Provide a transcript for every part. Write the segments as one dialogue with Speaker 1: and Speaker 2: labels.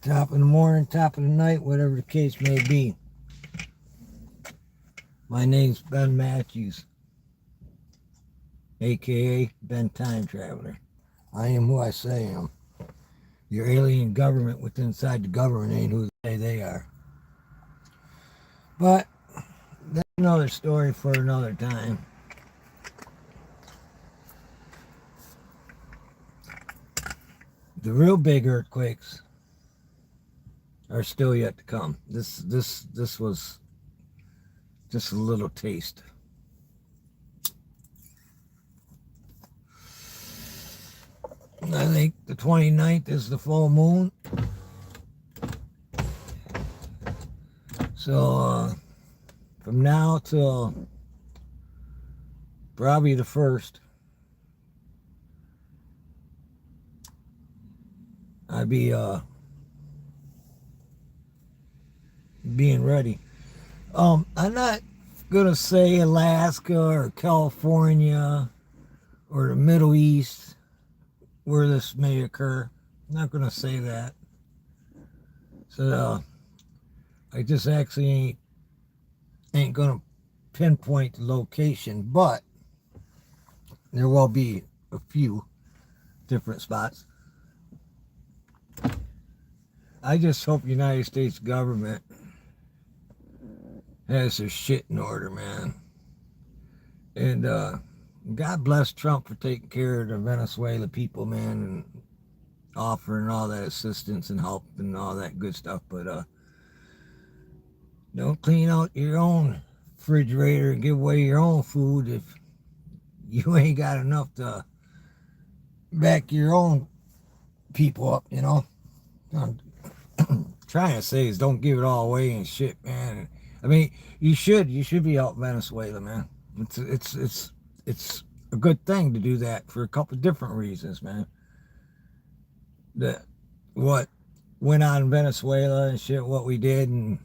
Speaker 1: top of the morning, top of the night, whatever the case may be. My name's Ben Matthews, aka Ben Time Traveler. I am who I say I am. Your alien government within inside the government ain't who they say they are. But that's another story for another time. The real big earthquakes are still yet to come. This was just a little taste. I think the 29th is the full moon. So from now till probably the 1st, I'd be being ready. I'm not gonna say Alaska or California or the Middle East where this may occur. I'm not gonna say that. So I just actually ain't gonna pinpoint the location, but there will be a few different spots. I just hope the United States government has their shit in order, man. And God bless Trump for taking care of the Venezuela people, man, and offering all that assistance and help and all that good stuff. But don't clean out your own refrigerator and give away your own food if you ain't got enough to back your own people up, you know. I'm trying to say is don't give it all away and shit, man. I mean, you should be help Venezuela, man. It's a good thing to do that for a couple of different reasons, man. That what went on in Venezuela and shit, what we did, and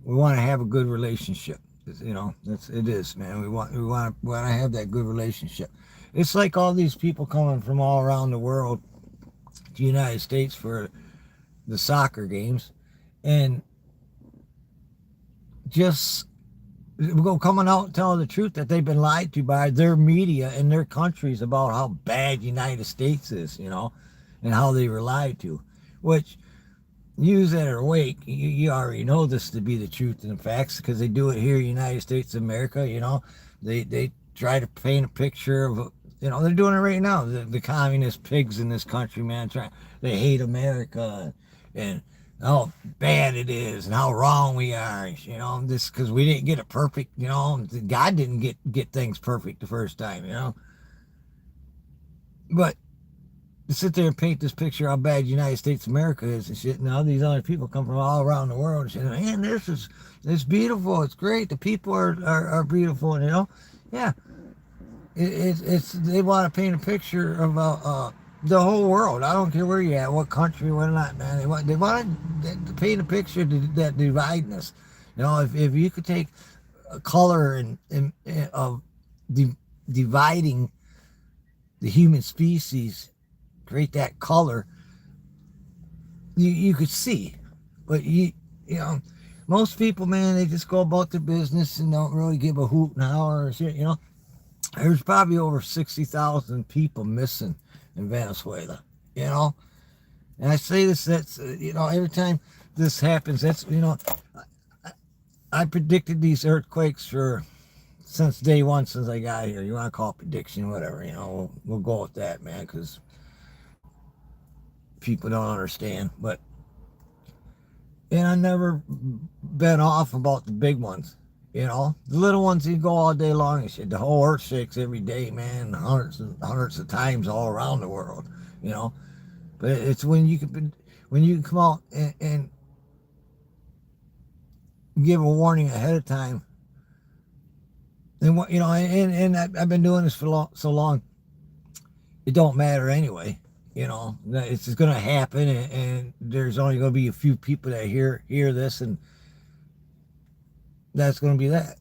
Speaker 1: we want to have a good relationship. You know, it is, man. We want to have that good relationship. It's like all these people coming from all around the world to the United States for the soccer games, and just go coming out and telling the truth that they've been lied to by their media in their countries about how bad United States is, you know, and how they were lied to. Which, you that are awake, you already know this to be the truth and the facts because they do it here in the United States of America, you know. They try to paint a picture of, you know, they're doing it right now. The communist pigs in this country, man, they hate America and how bad it is and how wrong we are, you know, this because we didn't get it perfect, you know. God didn't get things perfect the first time, you know. But to sit there and paint this picture how bad United States of America is and shit, and all these other people come from all around the world and shit, man, it's beautiful, it's great, the people are beautiful, and you know, yeah, it's they want to paint a picture of the whole world. I don't care where you're at, what country, what not, man. They want to paint a picture that dividing us. You know, if you could take a color and of dividing the human species, create that color, you could see. But you know, most people, man, they just go about their business and don't really give a hoot and holler or shit, you know. There's probably over 60,000 people missing in Venezuela, you know. And I say this, that's, you know, every time this happens, that's, you know, I predicted these earthquakes since day one, since I got here. You want to call it prediction, whatever, you know, we'll go with that, man, because people don't understand. But, and I never been off about the big ones. You know, the little ones, you go all day long and shit. The whole earth shakes every day, man, hundreds and hundreds of times all around the world. You know, but it's when you can come out and give a warning ahead of time. And what, you know, and I've been doing this for so long, it don't matter anyway. You know, it's just going to happen, and there's only going to be a few people that hear this, and that's going to be that.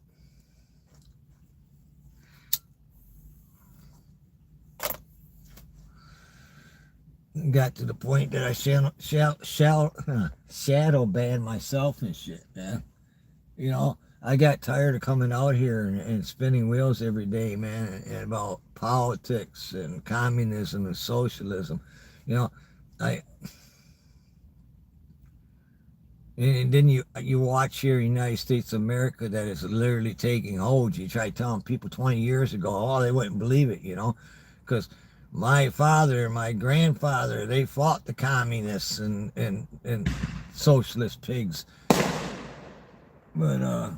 Speaker 1: got to the point that I shadow ban myself and shit, man. You know, I got tired of coming out here and spinning wheels every day, man, and about politics and communism and socialism. You know, I and then you watch here in the United States of America that is literally taking hold. You try telling people 20 years ago, oh, they wouldn't believe it, you know, because my father, my grandfather, they fought the communists and socialist pigs. But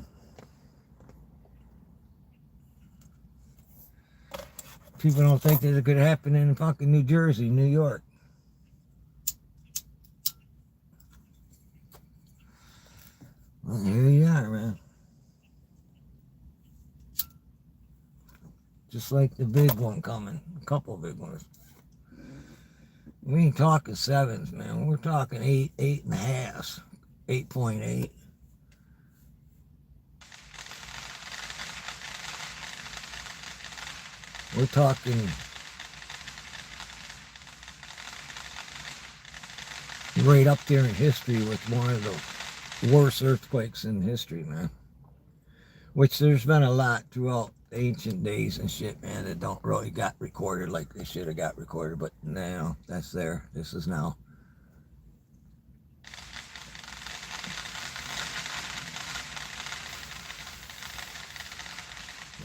Speaker 1: people don't think that it could happen in fucking New Jersey, New York. Well, here you are, man. Just like the big one coming. A couple of big ones. We ain't talking sevens, man. We're talking 8.5, 8.8. We're talking right up there in history with one of the worst earthquakes in history, man. Which there's been a lot throughout ancient days and shit, man, that don't really got recorded like they should have got recorded. But now that's there. This is now.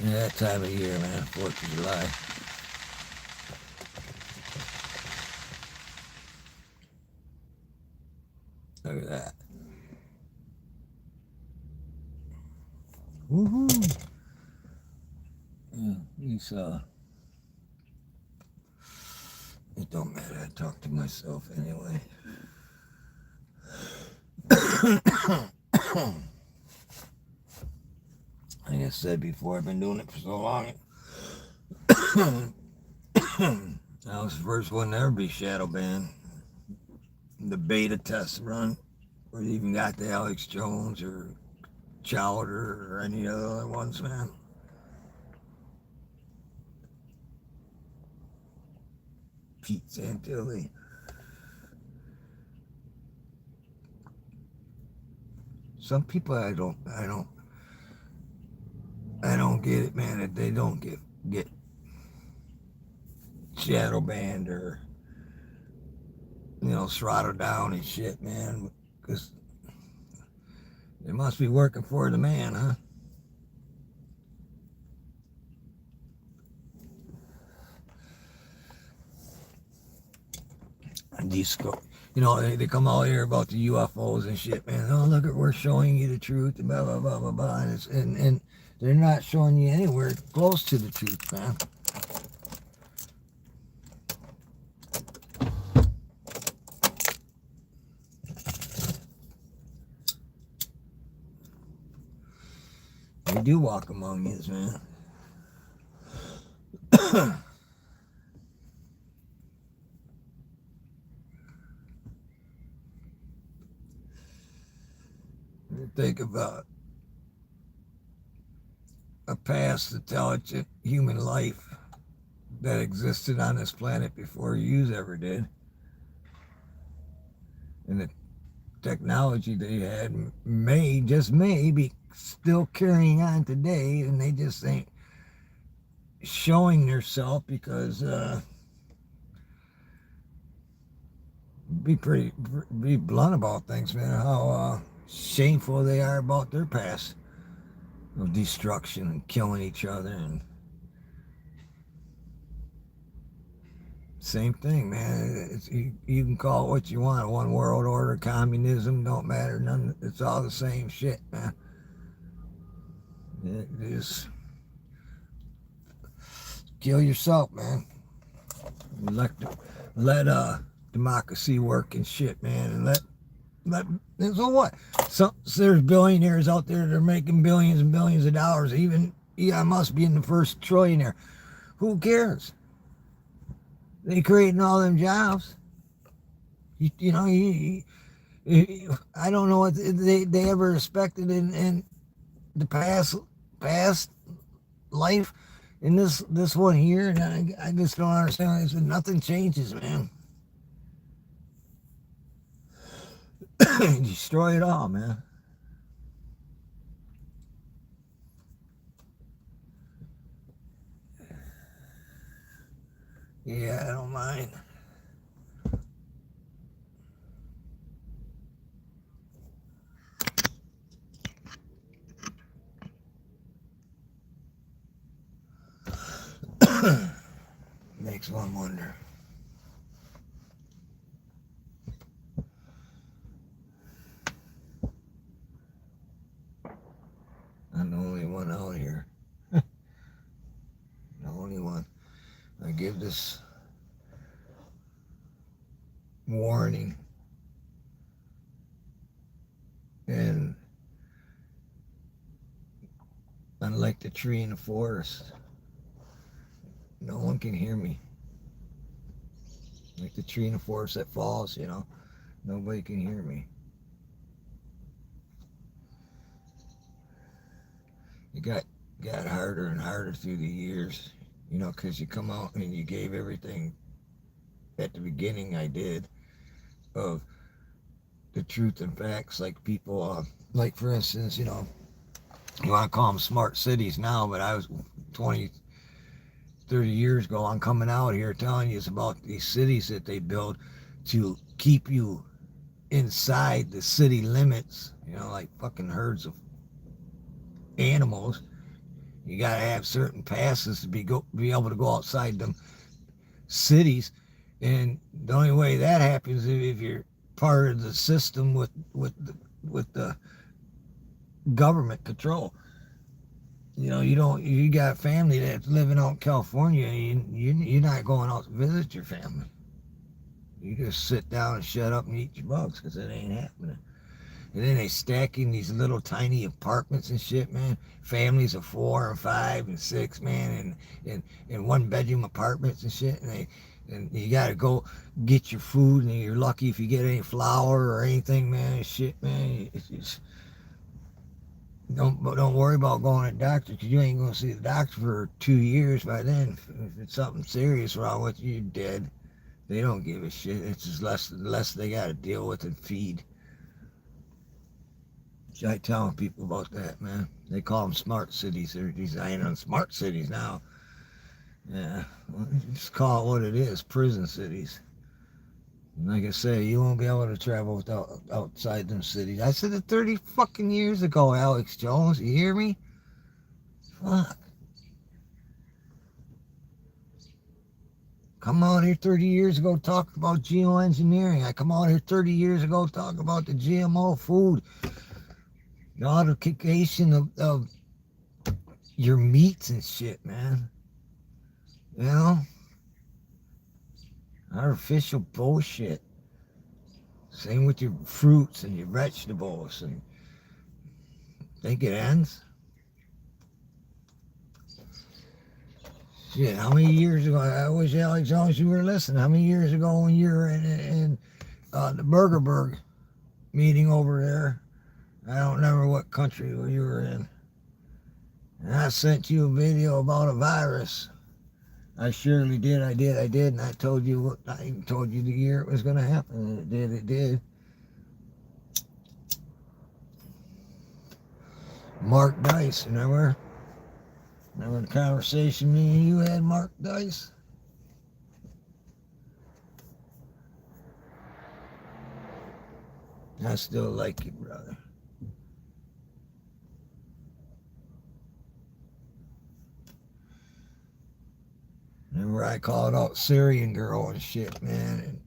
Speaker 1: Yeah, that time of year, man, 4th of July. Look at that. Woohoo! Yeah, it don't matter, I talk to myself anyway. Like I said before, I've been doing it for so long. I was the first one to ever be shadow banned. The beta test run, where you even got the Alex Jones or Chowder or any other ones, man. Pete Santilli. Some people I don't get it, man. That they don't get shadow banned or throttled down and shit, man. Because they must be working for the man, huh? And these, they come out here about the UFOs and shit, man. Oh, look at, we're showing you the truth, and blah blah blah blah blah, and they're not showing you anywhere close to the truth, man. They do walk among us, man. Think about a past intelligent human life that existed on this planet before you ever did. And the technology they had may be still carrying on today, and they just ain't showing themselves because be blunt about things, man, how shameful they are about their past of destruction and killing each other. And same thing, man. You can call it what you want, one world order, communism, don't matter, none. It's all the same shit, man. It is. Kill yourself, man. Let democracy work and shit, man, and let so what? So there's billionaires out there that are making billions and billions of dollars. Even Elon Musk being the first trillionaire. Who cares? They creating all them jobs. I don't know what they ever expected in the past life. In this one here, and I just don't understand. Nothing changes, man. Destroy it all, man. Yeah, I don't mind. Makes one wonder. I'm the only one out here. The only one. I give this warning. And unlike the tree in the forest, no one can hear me. Like the tree in the forest that falls, nobody can hear me. It got harder and harder through the years, because you come out and you gave everything at the beginning. I did, of the truth and facts, like people, like for instance, you want to call them smart cities now, but I was 20, 30 years ago, I'm coming out here telling you about these cities that they build to keep you inside the city limits, like fucking herds of animals. You gotta have certain passes to be able to go outside them cities, and the only way that happens is if you're part of the system with the government control. You got family that's living out in California, and you're not going out to visit your family. You just sit down and shut up and eat your bugs, because it ain't happening. And then they stacking these little tiny apartments and shit, man. Families of 4 and 5 and 6, man, and one bedroom apartments and shit. And you gotta go get your food, and you're lucky if you get any flour or anything, man. And shit, man. It's just, don't worry about going to the doctor, because you ain't gonna see the doctor for 2 years. By then, if it's something serious wrong with you, you're dead. They don't give a shit. It's just less they gotta deal with and feed. I telling people about that, man. They call them smart cities. They're designing on smart cities now. Yeah, well, just call it what it is, prison cities. And like I say, you won't be able to travel outside them cities. I said it 30 fucking years ago, Alex Jones. You hear me? Fuck. Come out here 30 years ago talking about geoengineering. I come out here 30 years ago talking about the GMO food. The authentication of your meats and shit, man. Artificial bullshit. Same with your fruits and your vegetables. And think it ends? Shit, how many years ago? I wish, Alex Jones, you were listening. How many years ago when you were in the Burgerberg meeting over there? I don't remember what country you were in. And I sent you a video about a virus. I surely did. I did. And I told you I even told you the year it was going to happen. And it did. Mark Dice, remember? Remember the conversation me and you had, Mark Dice? I still like you, brother. Remember I called out Syrian girl and shit, man,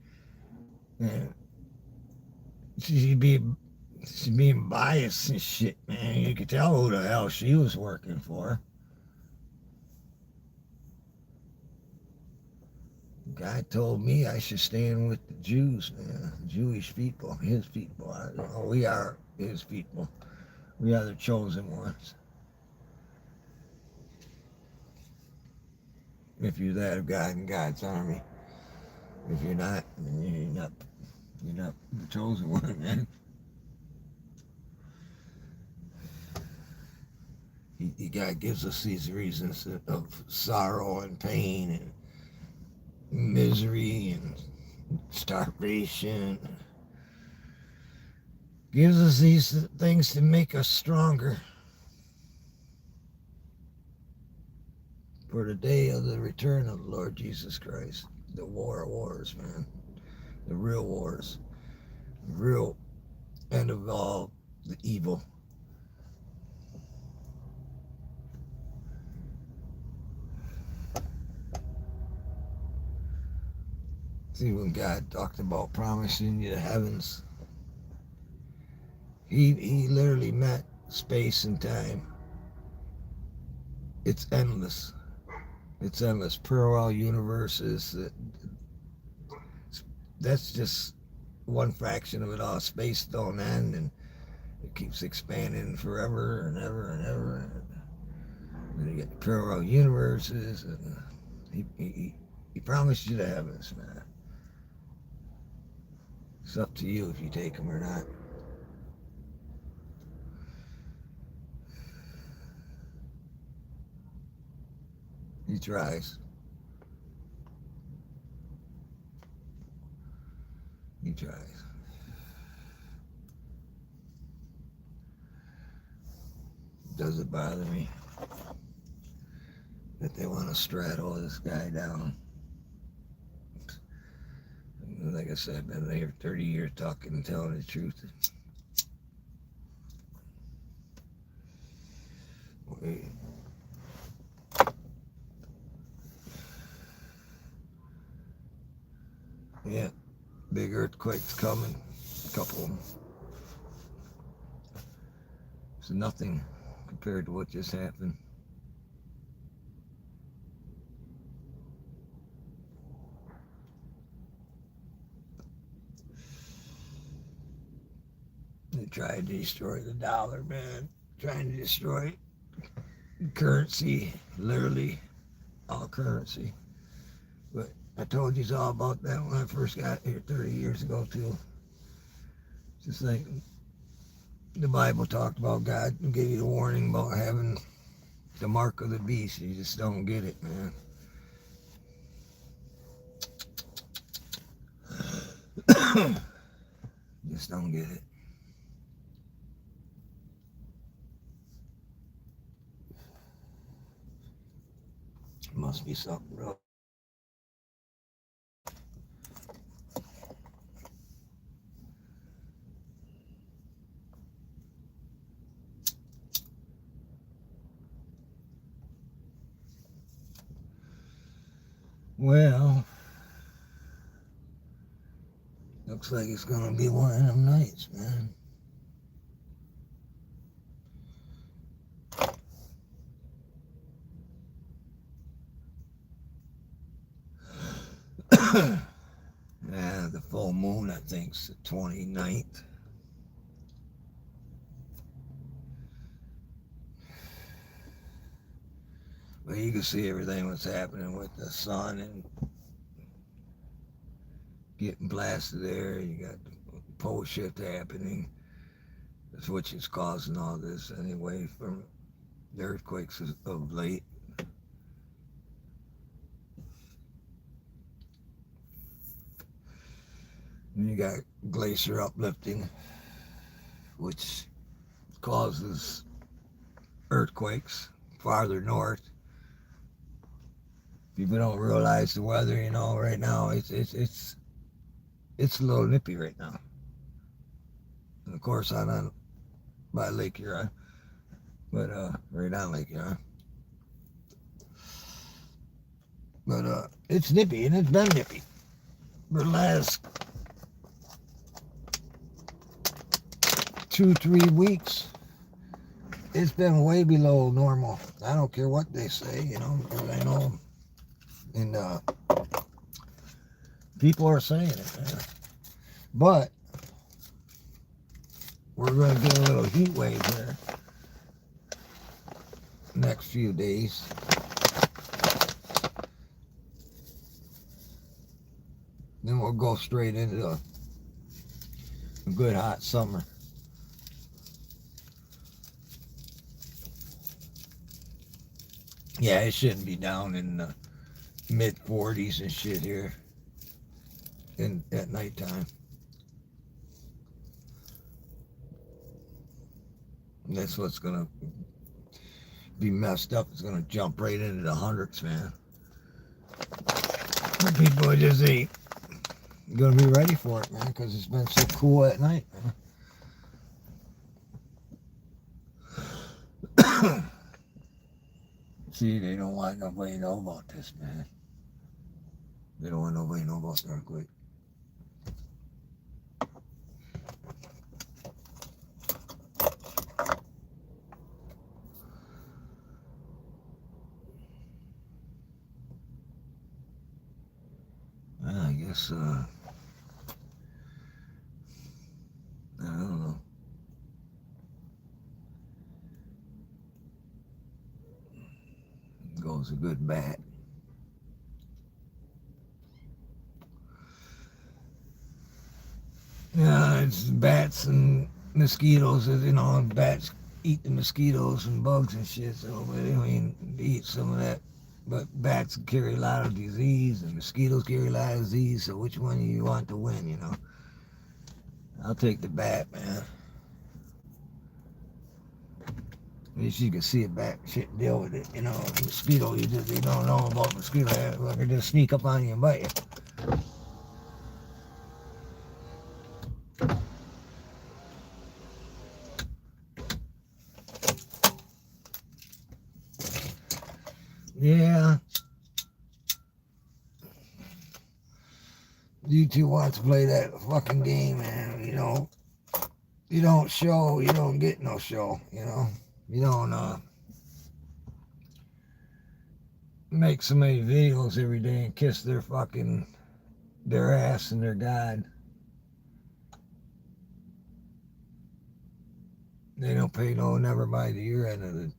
Speaker 1: and she's being biased and shit, man. You could tell who the hell she was working for. The guy told me I should stand with the Jews, man, Jewish people, his people. We are his people. We are the chosen ones. If you're that of God in God's army. If you're not, then you're not the chosen one, man. God gives us these reasons of sorrow and pain and misery and starvation. Gives us these things to make us stronger for the day of the return of the Lord Jesus Christ. The war of wars, man. The real wars. The real end of all the evil. See, when God talked about promising you the heavens, he literally meant space and time. It's endless. It's endless. Parallel universes. That's just one fraction of it all. Space don't end, and it keeps expanding forever and ever and ever. And then you get parallel universes, and he promised you the heavens, man. It's up to you if you take them or not. He tries. He tries. Does it bother me that they want to straddle this guy down? Like I said, I've been here 30 years talking and telling the truth. Yeah, big earthquakes coming, a couple of them. It's nothing compared to what just happened. They tried to destroy the dollar, man. Trying to destroy currency, literally all currency. But I told you all about that when I first got here 30 years ago, too. Just like the Bible talked about, God gave you the warning about having the mark of the beast. You just don't get it, man. Just don't get it. Must be something wrong. Well, looks like it's gonna be one of them nights, man. Yeah, the full moon, I think, is the 29th. But you can see everything that's happening with the sun and getting blasted there. You got the pole shift happening. That's which is causing all this anyway from the earthquakes of late. And you got glacier uplifting, which causes earthquakes farther north. People don't realize the weather, you know, right now it's a little nippy right now. And of course I'm on by Lake Huron, but right on Lake Huron. But it's nippy, and it's been nippy for the last 2-3 weeks. It's been way below normal. I don't care what they say, you know, because I know, and people are saying it, man. But we're going to get a little heat wave here next few days. Then we'll go straight into a good hot summer. Yeah, it shouldn't be down in the mid 40s and shit here at nighttime. And that's what's gonna be messed up. It's gonna jump right into the hundreds, man. But people just ain't gonna be ready for it, man, because it's been so cool at night, man. See, they don't want nobody to know about this, man. They don't want nobody to know about the earthquake. I guess, I don't know. Goes a good bat. Yeah, it's bats and mosquitoes, you know, and bats eat the mosquitoes and bugs and shit, so, I mean, they eat some of that. But bats carry a lot of disease, and mosquitoes carry a lot of disease, so which one do you want to win, you know? I'll take the bat, man. At least you can see a bat shit deal with it, you know. Mosquito, you don't know about mosquito. They can just sneak up on you and bite you. Yeah. You two want to play that fucking game, man. You know, you don't show, you don't get no show, you know. You don't make so many videos every day and kiss their ass and their God. They don't pay never mind to your end of the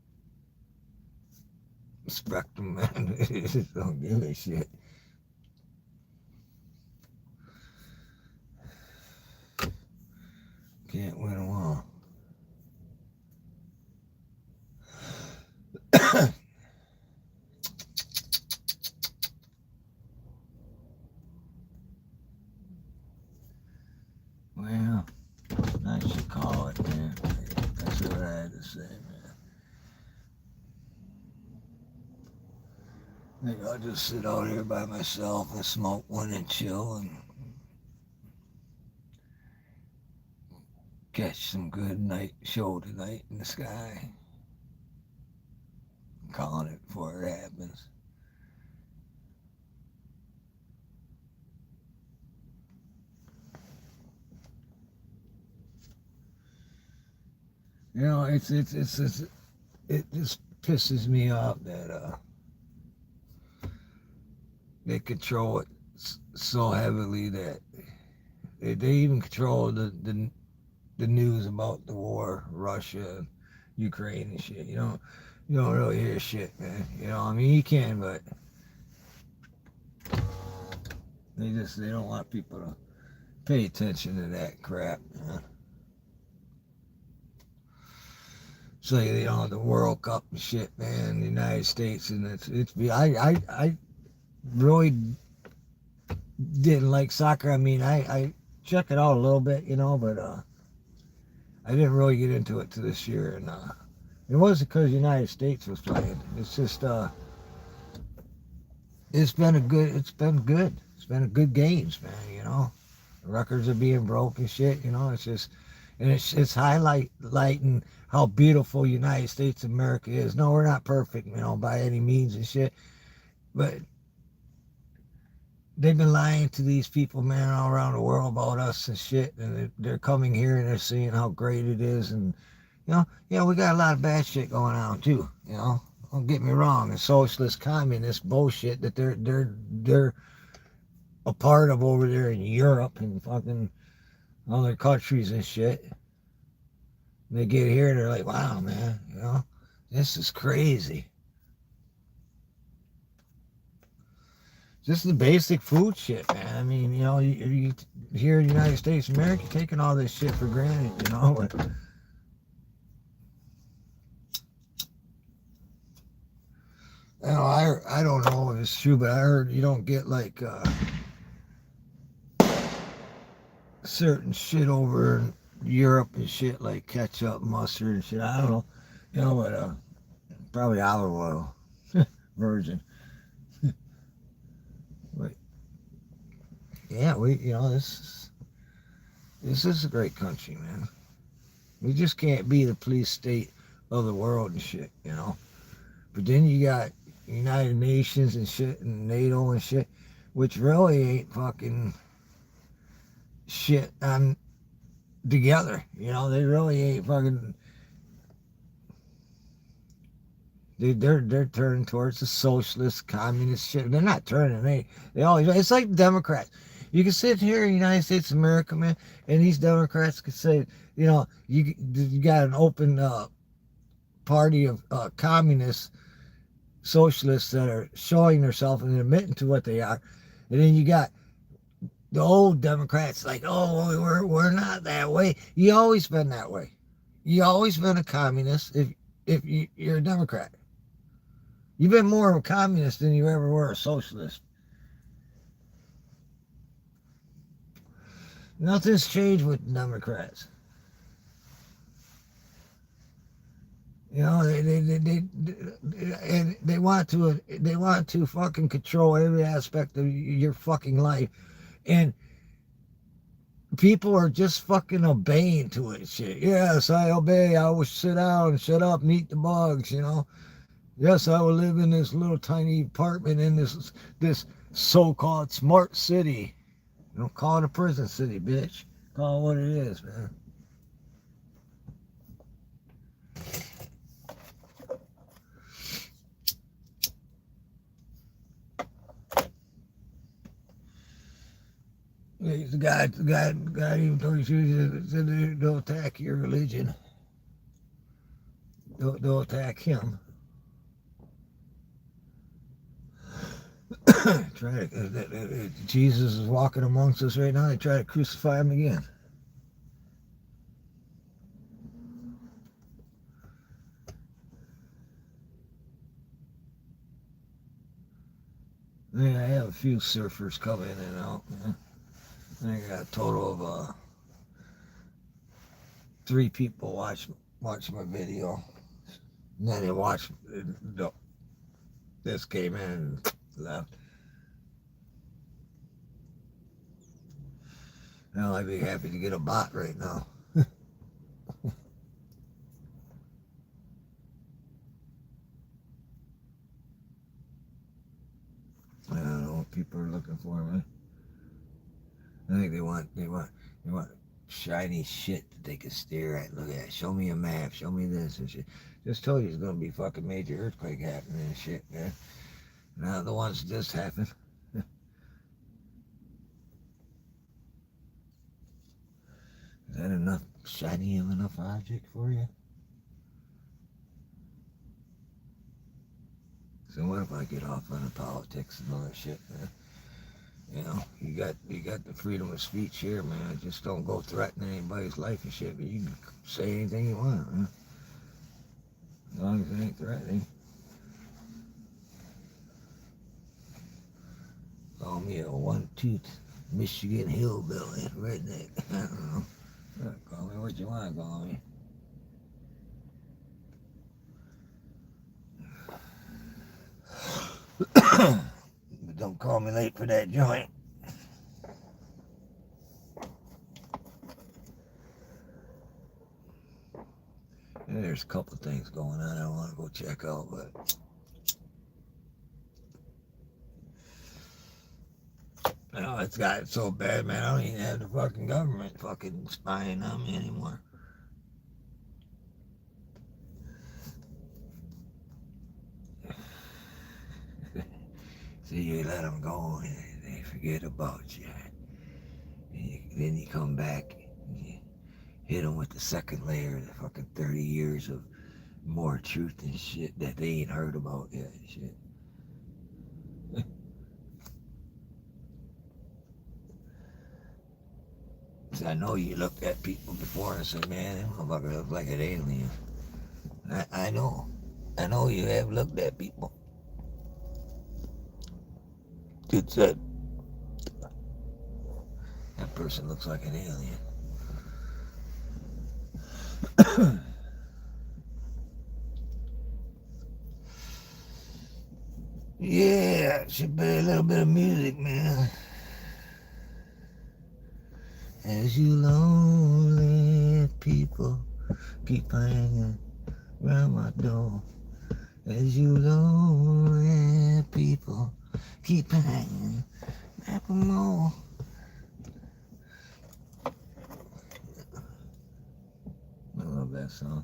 Speaker 1: spectrum, man. They just don't give a shit. Can't win them all. Well, I should call it, man. That's what I had to say, man. Maybe I'll just sit out here by myself and smoke one and chill and catch some good night show tonight in the sky. I'm calling it before it happens. You know, it just pisses me off that they control it so heavily that they even control the news about the war, Russia, Ukraine and shit. You don't really hear shit, man. You know, I mean, you can, but they don't want people to pay attention to that crap. So you know the World Cup and shit, man, the United States, and I really didn't like soccer. I mean, I check it out a little bit, you know, but I didn't really get into it to this year, and it wasn't because the United States was playing. It's just it's been good. It's been a good games, man. You know, records are being broke and shit. You know, it's just. And it's highlighting how beautiful United States of America is. No, we're not perfect, you know, by any means and shit. But they've been lying to these people, man, all around the world about us and shit. And they're coming here and they're seeing how great it is. And, you know, yeah, we got a lot of bad shit going on, too, you know. Don't get me wrong. The socialist, communist bullshit that they're a part of over there in Europe and fucking other countries and shit. They get here and they're like, wow, man, you know, this is crazy. Just the basic food shit, man. I mean, you know, you here in the United States of America taking all this shit for granted, you know. But, you know, I don't know if it's true, but I heard you don't get like certain shit over Europe and shit like ketchup, mustard and shit. I don't know, but probably olive oil, virgin. But yeah, this is a great country, man. We just can't be the police state of the world and shit. But then you got United Nations and shit and NATO and shit, which really ain't fucking shit on together. They really ain't fucking. They're turning towards the socialist, communist shit. They're not turning. They always. It's like Democrats. You can sit here in the United States of America, man, and these Democrats could say, you got an open party of communists, socialists that are showing themselves and admitting to what they are, and then you got the old Democrats like, oh, we're not that way. You always been that way. You always been a communist if you're a Democrat. You've been more of a communist than you ever were a socialist. Nothing's changed with Democrats. They want to fucking control every aspect of your fucking life, and people are just fucking obeying to it. Shit. Yes, I obey. I will sit down and shut up and eat the bugs. Yes, I will live in this little tiny apartment in this so-called smart city. Don't call it a prison city, bitch. Call it what it is, man. The guy even told you said don't attack your religion. Don't attack him. Jesus is walking amongst us right now. They try to crucify him again. Yeah, I have a few surfers coming in and out, man. I got a total of 3 people watch my video. And then they watched. This came in and left. Now I'd be happy to get a bot right now. I don't know what people are looking for, man. I think they want shiny shit that they can stare at. Look at it. Show me a map. Show me this and shit. Just told you it's gonna be fucking major earthquake happening and shit, man. Not the ones that just happened. Is that enough shiny enough object for you? So what if I get off on the politics and all that shit, man? You got the freedom of speech here, man. Just don't go threatening anybody's life and shit, but you can say anything you want, man. As long as it ain't threatening. Call me a one-tooth Michigan hillbilly, redneck. I don't know. Call me what you want to call me. But don't call me late for that joint. And there's a couple of things going on I want to go check out, but it's got so bad, man. I don't even have the fucking government fucking spying on me anymore. So you let them go and they forget about you. Then you come back and you hit them with the second layer, the fucking 30 years of more truth and shit that they ain't heard about yet and shit. I know you looked at people before and said, man, that motherfucker looks like an alien. I know. I know you have looked at people. It said, that person looks like an alien. Should be a little bit of music, man. As you lonely people keep hanging round my door. As you lonely people keep hanging back for more. I love that song.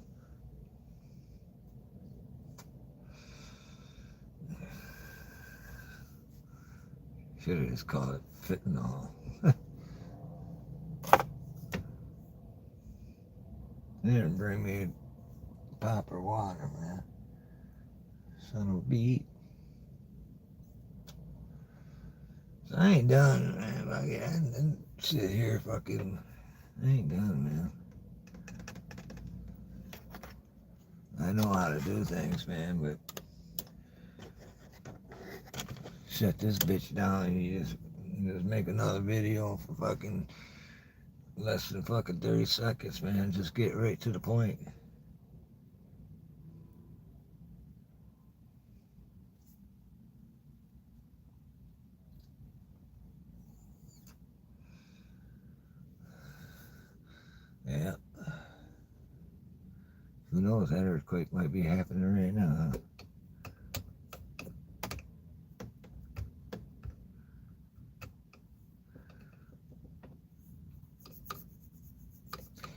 Speaker 1: Should have just called it fentanyl. They didn't bring me pop or water, man. Son of a beat. So I ain't done, man. I didn't sit here fucking. I ain't done, man. I know how to do things, man, but shut this bitch down and you just make another video for fucking less than fucking 30 seconds, man. Just get right to the point. Yeah. Who knows? That earthquake might be happening right now, huh?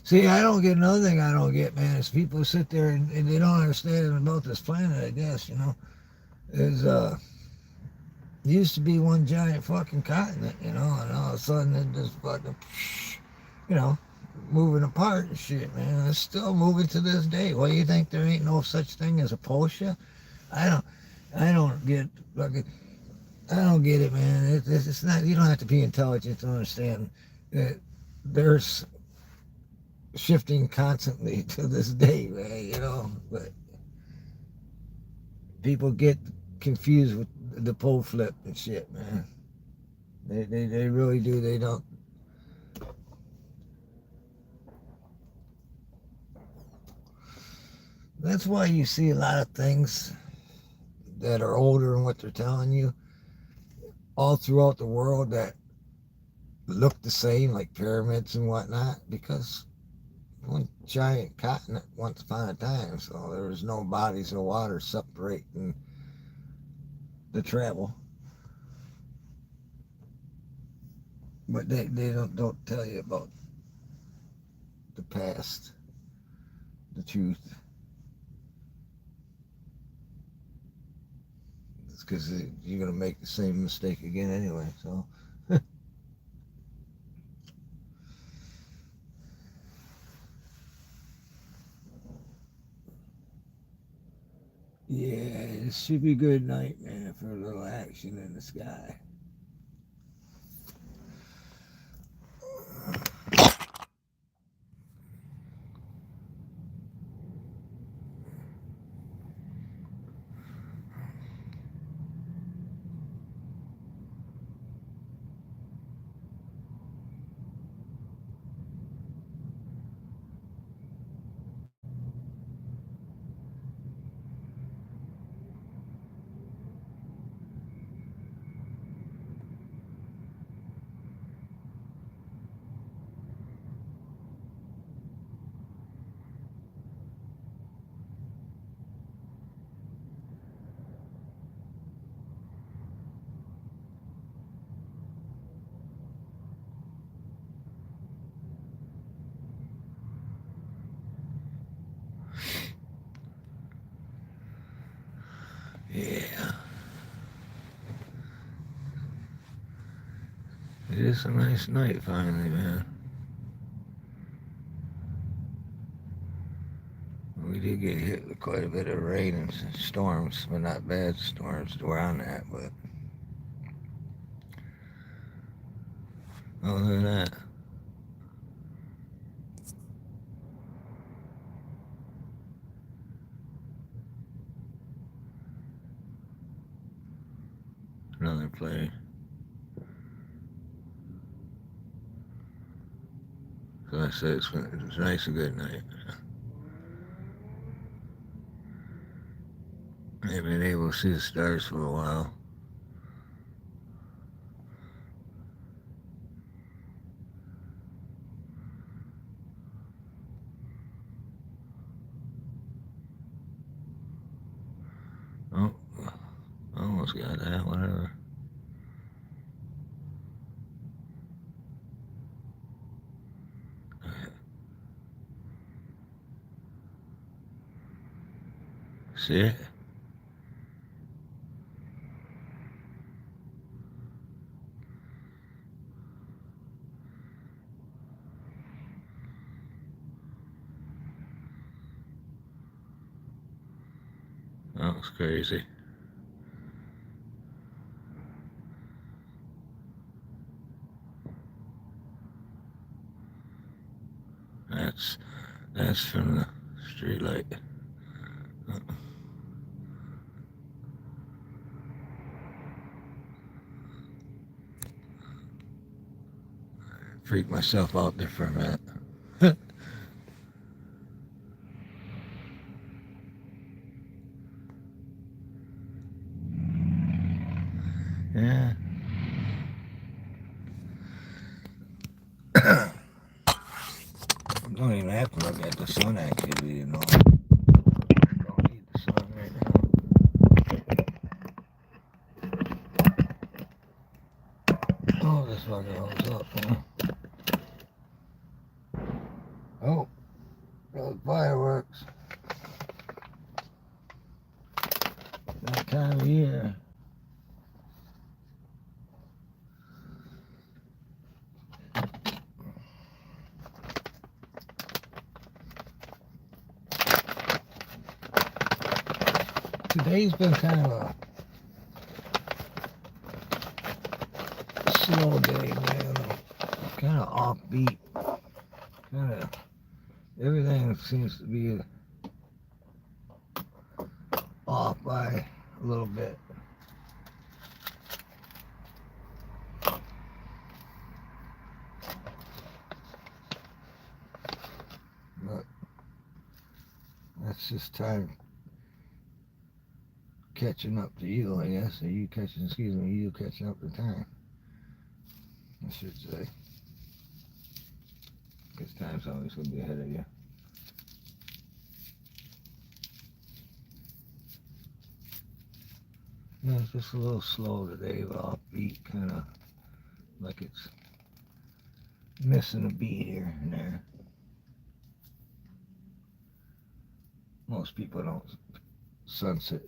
Speaker 1: See, I don't get another thing I don't get, man, is people sit there and they don't understand about this planet, I guess, you know. Is it used to be one giant fucking continent, you know, and all of a sudden it just fucking, you know, moving apart and shit, man. It's still moving to this day. What do you think? There ain't no such thing as a Polsha? I don't get fucking, I don't get it, man. It's not. You don't have to be intelligent to understand that there's shifting constantly to this day, man. You know, but people get confused with the pole flip and shit, man. They really do. They don't. That's why you see a lot of things that are older than what they're telling you all throughout the world that look the same, like pyramids and whatnot, because one giant continent once upon a time, so there was no bodies of water separating the travel. But they don't tell you about the past, the truth. It's because you're going to make the same mistake again anyway, so. Yeah, it should be a good night, man, for a little action in the sky. Yeah. It is a nice night finally, man. We did get hit with quite a bit of rain and storms, but not bad storms where I'm at, but other than that, another play. So I said it's a nice and good night. I haven't been able to see the stars for a while. See it? That was crazy. That's from the street light. Freak myself out there for a minute. Yeah. Don't even have to look at the sun activity, you know. Don't need the sun right now. Oh, this fucker holds up, huh? Oh, those fireworks. That time of year. Today's been kind of a slow day, man. Kind of offbeat. Kind of everything seems to be off by a little bit. But that's just time catching up to you, I guess. Or you catching up to time, I should say. Because time's always going to be ahead of you. Yeah, it's just a little slow today, but offbeat, kind of like it's missing a beat here and there. Most people don't sunset.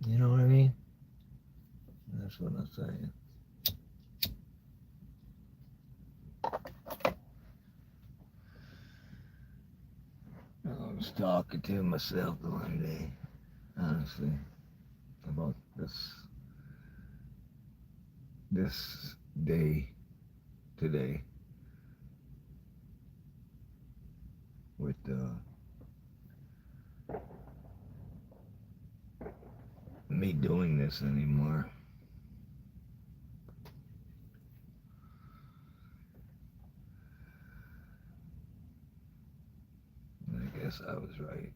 Speaker 1: You know what I mean? That's what I'm saying. I was talking to myself the one day, honestly, about this day today with me doing this anymore. I guess I was right.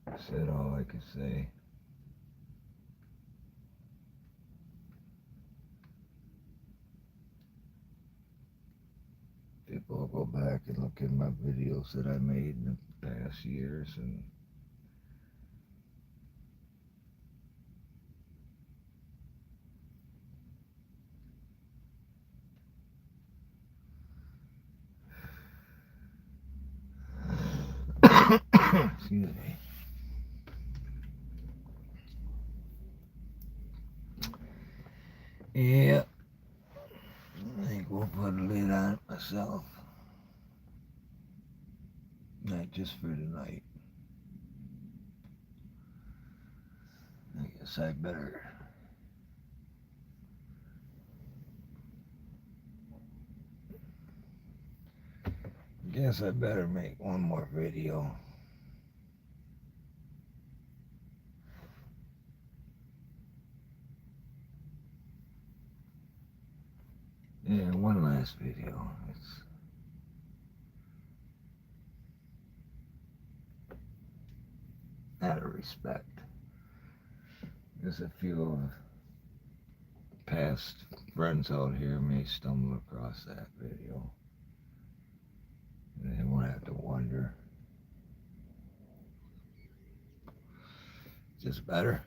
Speaker 1: I said all I could say. People will go back and look at my videos that I made in the past years and excuse me. Yeah, I think we'll put a lid on it myself. Not just for tonight. I guess I better make one more video. Yeah, one last video. It's out of respect. There's a few past friends out here may stumble across that video. And they won't have to wonder. Just better.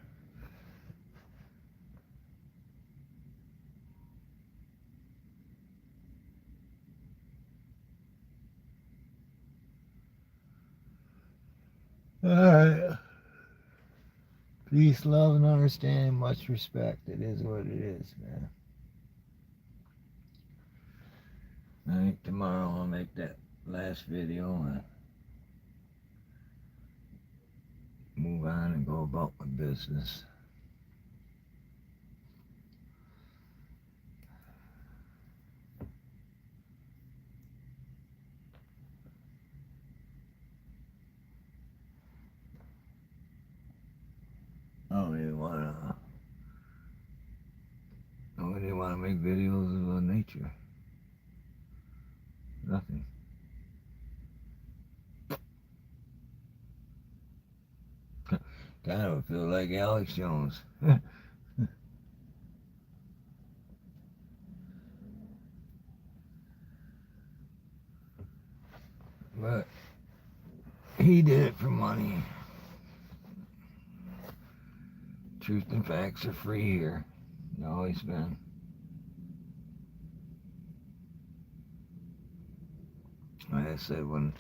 Speaker 1: Alright. Peace, love, and understanding. Much respect. It is what it is, man. I think tomorrow I'll make that last video and move on and go about my business. I don't really wanna make videos of nature. Nothing. Kind of feel like Alex Jones. But he did it for money. Truth and facts are free here. They always been. Like I said, when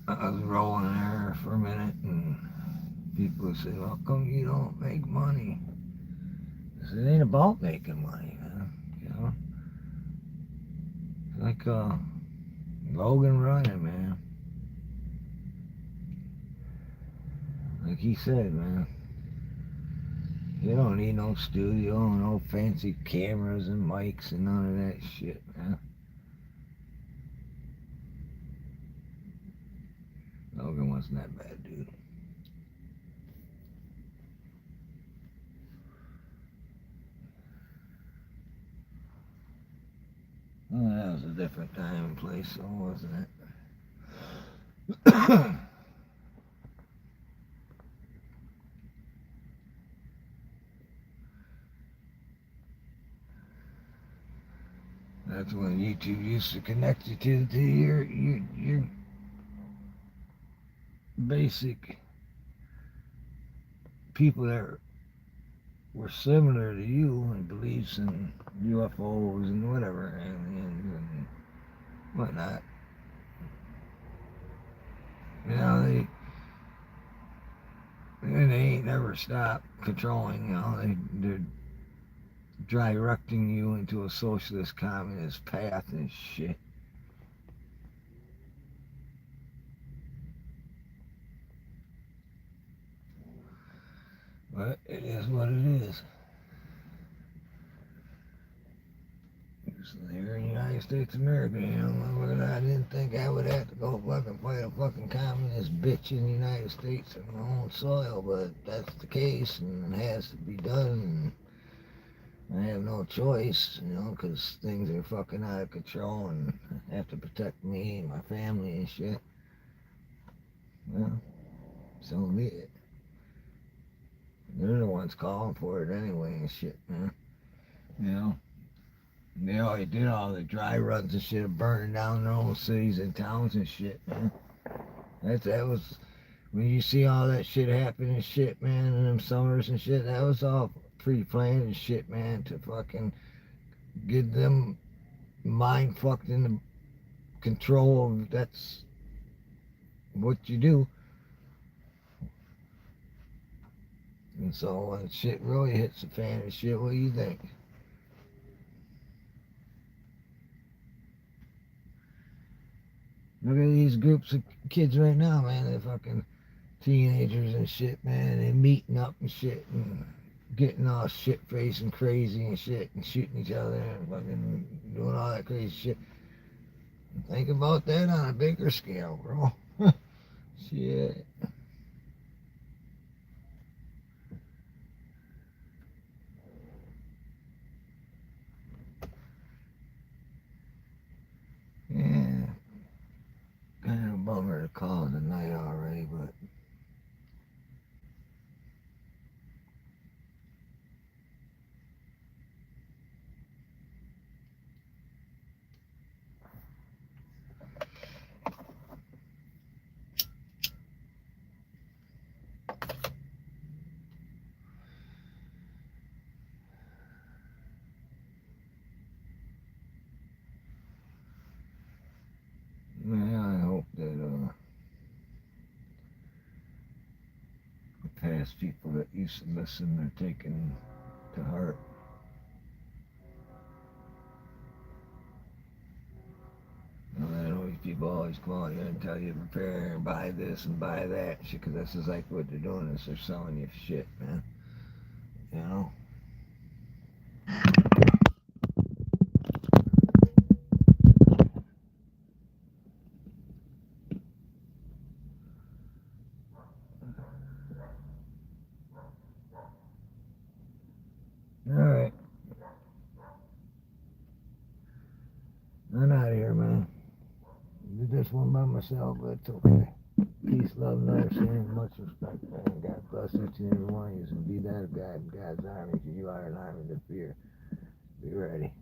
Speaker 1: I was rolling there for a minute and people would say, well, how come you don't make money? I said, it ain't about making money, man. You know? It's like Logan running, man. Like he said, man. You don't need no studio, no fancy cameras and mics and none of that shit, man. Logan wasn't that bad, dude. Well, that was a different time and place, so wasn't it? That's when YouTube used to connect you to your basic people that were similar to you and beliefs in UFOs and whatever, aliens and whatnot. You know, they ain't never stopped controlling, you know, they're directing you into a socialist communist path and shit. But it is what it is. Here in the United States of America, you know, I didn't think I would have to go fucking fight a fucking communist bitch in the United States on my own soil, but that's the case and it has to be done. And I have no choice, you know, because things are fucking out of control and I have to protect me and my family and shit. Well, so be it. They're the ones calling for it anyway and shit, man. You know? They already did all the dry runs and shit of burning down their own cities and towns and shit, man. That was, when you see all that shit happen and shit, man, in them summers and shit, that was all pre-planned and shit, man, to fucking get them mind fucked into control of that's what you do. And so when shit really hits the fan and shit, what do you think? Look at these groups of kids right now, man. They're fucking teenagers and shit, man. They're meeting up and shit and getting all shit-faced and crazy and shit and shooting each other and fucking doing all that crazy shit. Think about that on a bigger scale, bro. Shit. Yeah. Kind of a bummer to call it a night already, but past people that used to listen are taking to heart. I know these people always come on here and tell you to prepare and buy this and buy that and shit, because that's exactly what they're doing is they're selling you shit, man. You know? Alright. I'm out of here, man. I did this one by myself, but it's okay. Peace, love, and understanding. Much respect, man. God bless each and every one of you. And be that of God in God's army, because you are an army to fear. Be ready.